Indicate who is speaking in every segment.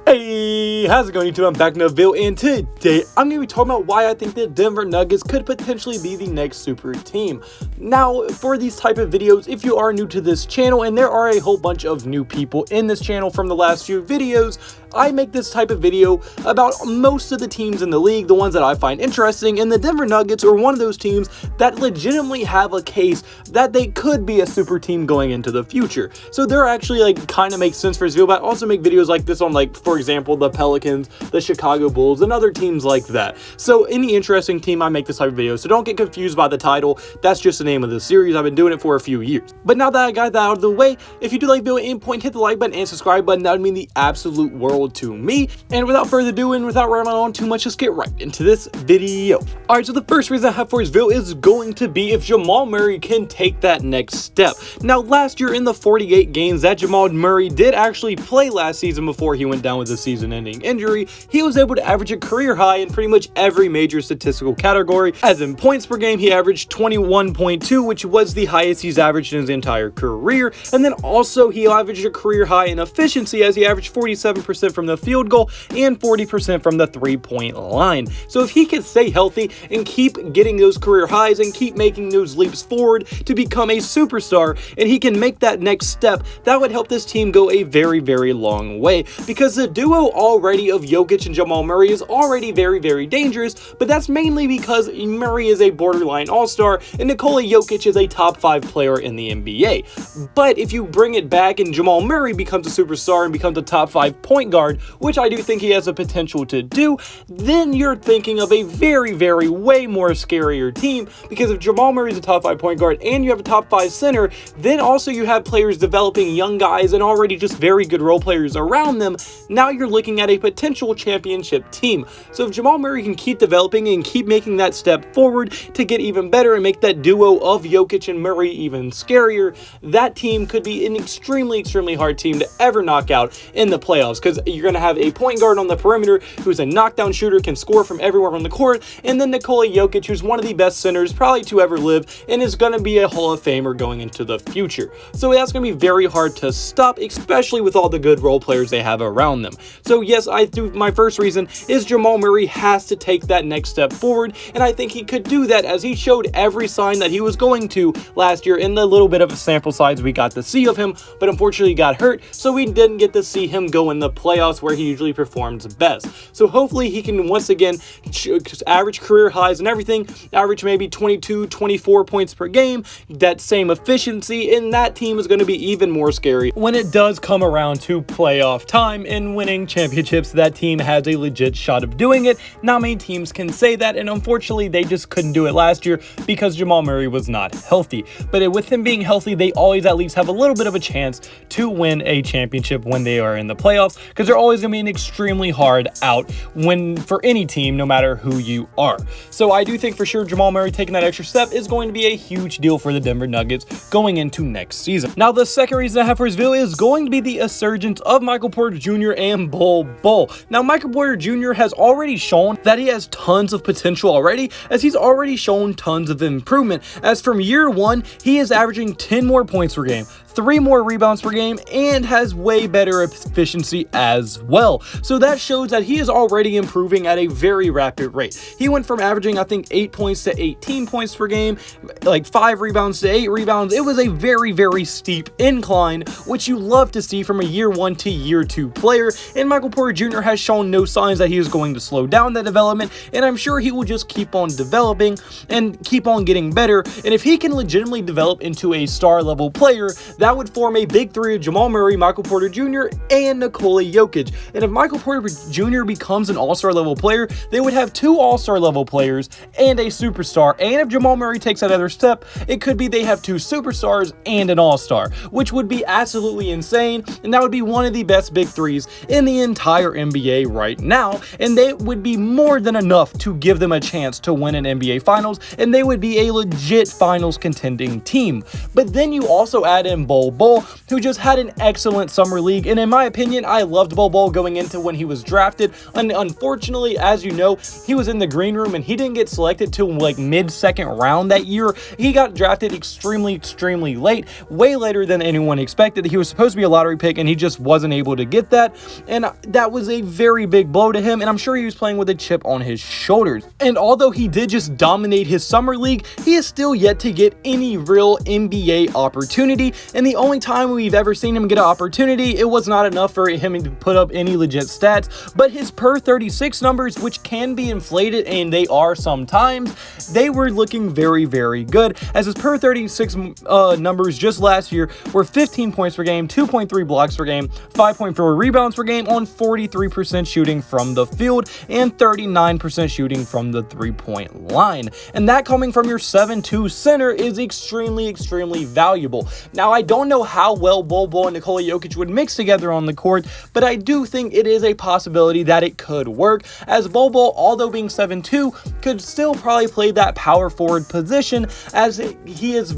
Speaker 1: Hey, how's it going, YouTube? I'm back in the video, and today I'm going to be talking about why I think the Denver Nuggets could potentially be the next super team. Now, for these type of videos, if you are new to this channel, and there are a whole bunch of new people in this channel from the last few videos, I make this type of video about most of the teams in the league, the ones that I find interesting, and the Denver Nuggets are one of those teams that legitimately have a case that they could be a super team going into the future. So they're actually kind of makes sense for this video, but I also make videos like this on for example, the Pelicans, the Chicago Bulls, and other teams like that. So any interesting team, I make this type of video. So don't get confused by the title. That's just the name of the series. I've been doing it for a few years. But now that I got that out of the way, if you do like the video and point, hit the like button and subscribe button. That would mean the absolute world to me. And without further ado and without rambling on too much, let's get right into this video. Alright, so the first reason I have for this video is going to be if Jamal Murray can take that next step. Now, last year in the 48 games that Jamal Murray did actually play last season before he went down with a season-ending injury, he was able to average a career high in pretty much every major statistical category. As in points per game, he averaged 21.2, which was the highest he's averaged in his entire career. And then also he averaged a career high in efficiency, as he averaged 47% from the field goal and 40% from the three-point line. So if he can stay healthy and keep getting those career highs and keep making those leaps forward to become a superstar, and he can make that next step, that would help this team go a very, very long way, because the duo already of Jokic and Jamal Murray is already very, very dangerous, but that's mainly because Murray is a borderline all-star and Nikola Jokic is a top 5 player in the NBA. But if you bring it back and Jamal Murray becomes a superstar and becomes a top 5 point guard, which I do think he has the potential to do, then you're thinking of a very, very way more scarier team, because if Jamal Murray is a top 5 point guard and you have a top 5 center, then also you have players developing young guys and already just very good role players around them. Now you're looking at a potential championship team. So if Jamal Murray can keep developing and keep making that step forward to get even better and make that duo of Jokic and Murray even scarier, that team could be an extremely, extremely hard team to ever knock out in the playoffs, because you're going to have a point guard on the perimeter who's a knockdown shooter, can score from everywhere on the court, and then Nikola Jokic, who's one of the best centers probably to ever live and is going to be a Hall of Famer going into the future. So that's going to be very hard to stop, especially with all the good role players they have around them. So yes, I do. My first reason is Jamal Murray has to take that next step forward, and I think he could do that, as he showed every sign that he was going to last year in the little bit of a sample size we got to see of him, but unfortunately got hurt, so we didn't get to see him go in the playoffs where he usually performs best. So hopefully he can once again average career highs and everything, average maybe 22, 24 points per game, that same efficiency, and that team is going to be even more scary when it does come around to playoff time and winning championships. That team has a legit shot of doing it. Not many teams can say that, and unfortunately they just couldn't do it last year because Jamal Murray was not healthy. But with him being healthy, they always at least have a little bit of a chance to win a championship when they are in the playoffs, because they're always going to be an extremely hard out for any team, no matter who you are. So I do think for sure Jamal Murray taking that extra step is going to be a huge deal for the Denver Nuggets going into next season. Now, the second reason I have for this video is going to be the resurgence of Michael Porter Jr. and Bol. Now, Michael Porter Jr. has already shown that he has tons of potential already, as he's already shown tons of improvement, as from year one, he is averaging 10 more points per game, 3 more rebounds per game, and has way better efficiency as well. So that shows that he is already improving at a very rapid rate. He went from averaging, I think, 8 points to 18 points per game, 5 rebounds to 8 rebounds. It was a very, very steep incline, which you love to see from a year 1 to year 2 player. And Michael Porter Jr. has shown no signs that he is going to slow down that development, and I'm sure he will just keep on developing and keep on getting better. And if he can legitimately develop into a star level player, that would form a big three of Jamal Murray, Michael Porter Jr., and Nikola Jokic. And if Michael Porter Jr. becomes an all-star level player, they would have 2 all-star level players and a superstar. And if Jamal Murray takes that other step, it could be they have 2 superstars and an all-star, which would be absolutely insane, and that would be one of the best big threes in the entire NBA right now, and they would be more than enough to give them a chance to win an NBA Finals, and they would be a legit Finals contending team. But then you also add in Bol Bol Bol, who just had an excellent summer league. And in my opinion, I loved Bol Bol going into when he was drafted. And unfortunately, as you know, he was in the green room and he didn't get selected till like mid-second round that year. He got drafted extremely late, way later than anyone expected. He was supposed to be a lottery pick and he just wasn't able to get that. And that was a very big blow to him. And I'm sure he was playing with a chip on his shoulders. And although he did just dominate his summer league, he is still yet to get any real NBA opportunity. And the only time we've ever seen him get an opportunity, it was not enough for him to put up any legit stats. But his per 36 numbers, which can be inflated, and they are sometimes, they were looking very good, as his per 36 numbers just last year were 15 points per game, 2.3 blocks per game, 5.4 rebounds per game on 43% shooting from the field and 39% shooting from the three-point line. And that coming from your 7'2" center is extremely valuable. Now, I don't know how well Bol Bol and Nikola Jokic would mix together on the court, but I do think it is a possibility that it could work, as Bol Bol, although being 7'2", could still probably play that power forward position, as he is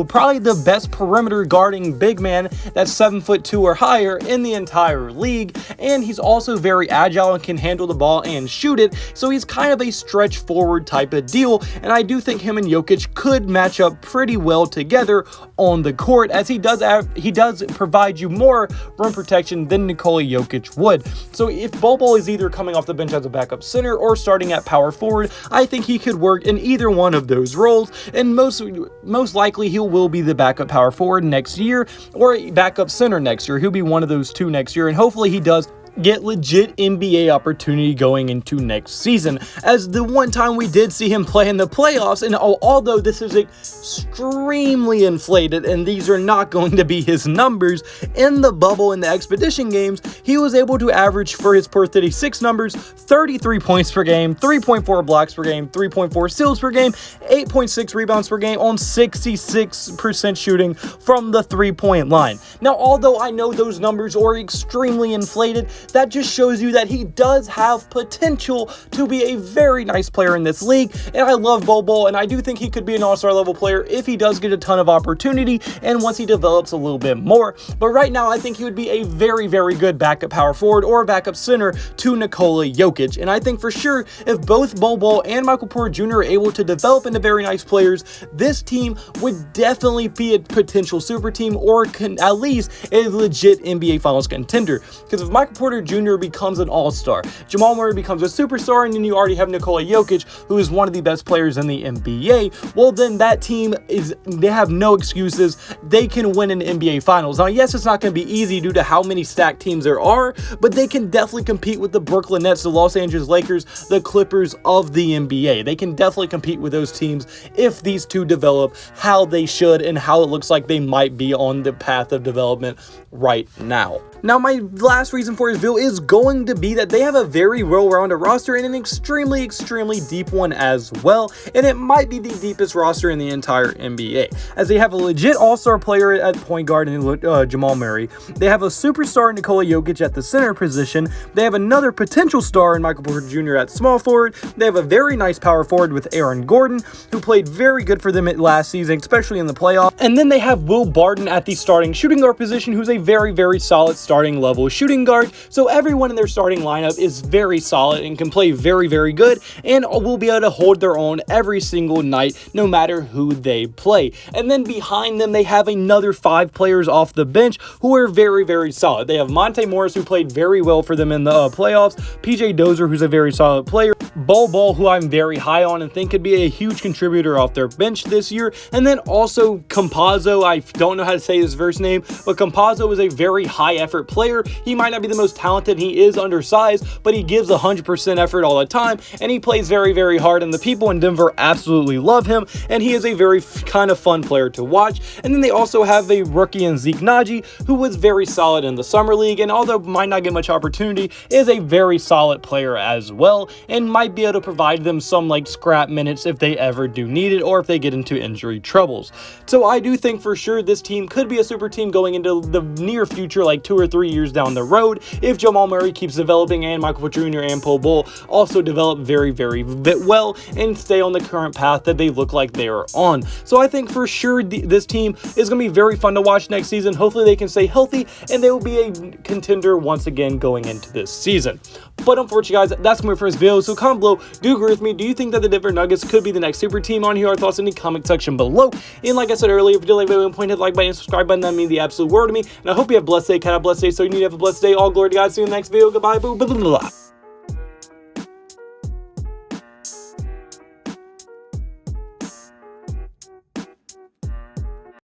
Speaker 1: probably the best perimeter guarding big man that's 7'2" or higher in the entire league. And he's also very agile and can handle the ball and shoot it, so he's kind of a stretch forward type of deal. And I do think him and Jokic could match up pretty well together on the court, as he does provide you more rim protection than Nikola Jokic would. So if Bol Bol is either coming off the bench as a backup center or starting at power forward, I think he could work in either one of those roles, and most likely he will be the backup power forward next year or backup center next year. He'll be one of those two next year, and hopefully he does get legit NBA opportunity going into next season, as the one time we did see him play in the playoffs, and although this is extremely inflated and these are not going to be his numbers, in the bubble in the expedition games, he was able to average for his per 36 numbers 33 points per game, 3.4 blocks per game, 3.4 steals per game, 8.6 rebounds per game on 66% shooting from the three-point line. Now, although I know those numbers are extremely inflated, that just shows you that he does have potential to be a very nice player in this league. And I love Bol Bol, and I do think he could be an all-star level player if he does get a ton of opportunity and once he develops a little bit more. But right now, I think he would be a very good backup power forward or backup center to Nikola Jokic. And I think for sure, if both Bol Bol and Michael Porter Jr. are able to develop into very nice players, this team would definitely be a potential super team, or at least a legit NBA Finals contender. Because if Michael Porter Jr. becomes an all-star, Jamal Murray becomes a superstar, and then you already have Nikola Jokic, who is one of the best players in the NBA, well, then that team they have no excuses. They can win an NBA Finals. Now, yes, it's not going to be easy due to how many stacked teams there are, but they can definitely compete with the Brooklyn Nets, the Los Angeles Lakers, the Clippers of the NBA. They can definitely compete with those teams if these two develop how they should and how it looks like they might be on the path of development right now. Now, my last reason for his view is going to be that they have a very well-rounded roster and an extremely deep one as well, and it might be the deepest roster in the entire NBA, as they have a legit all-star player at point guard in Jamal Murray. They have a superstar in Nikola Jokic at the center position. They have another potential star in Michael Porter Jr. at small forward. They have a very nice power forward with Aaron Gordon, who played very good for them last season, especially in the playoffs. And then they have Will Barton at the starting shooting guard position, who's a very solid starting level shooting guard. So everyone in their starting lineup is very solid and can play very good, and will be able to hold their own every single night, no matter who they play. And then behind them, they have another 5 players off the bench who are very solid. They have Monte Morris, who played very well for them in the playoffs, PJ Dozier, who's a very solid player, Bol Bol, who I'm very high on and think could be a huge contributor off their bench this year, and then also Campazzo. I don't know how to say his first name, but Campazzo is a very high effort player. He might not be the most talented, he is undersized, but he gives 100% effort all the time, and he plays very hard, and the people in Denver absolutely love him, and he is a very kind of fun player to watch. And then they also have a rookie in Zeke Naji, who was very solid in the summer league, and although might not get much opportunity, is a very solid player as well. And my might be able to provide them some like scrap minutes if they ever do need it, or if they get into injury troubles. So I do think for sure this team could be a super team going into the near future, like 2 or 3 years down the road, if Jamal Murray keeps developing and Michael Porter Jr. and Paul Bull also develop very well and stay on the current path that they look like they are on. So I think for sure this team is going to be very fun to watch next season. Hopefully they can stay healthy and they will be a contender once again going into this season. But unfortunately, guys, that's my first video. So comment below, do you agree with me? Do you think that the Denver Nuggets could be the next super team? On here, our thoughts in the comment section below. And like I said earlier, if you did like the video, hit the like button and subscribe button. That means the absolute world to me. And I hope you have a blessed day. Have a blessed day. So you need to have a blessed day. All glory to God. See you in the next video. Goodbye. Boo. Blah, blah, blah.